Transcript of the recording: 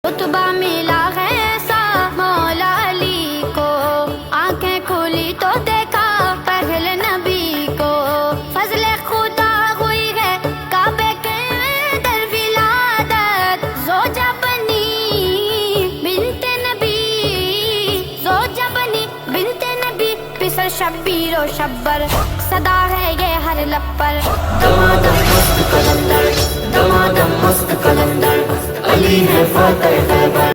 रुतबा मिला है ऐसा मौला अली को, आंखें खुली तो देखा पहले नबी को। फजले खुदा हुई है काबे के अंदर विलादत, जोजा बनी बिनते नबी, जोजा बनी बिनते नबी। पिसर शब्बीर और शब्बर सदा है ये हर लब पर। दमादम मस्त कलंदर, दमादम मस्त कलंदर, अली है फातह खैबर।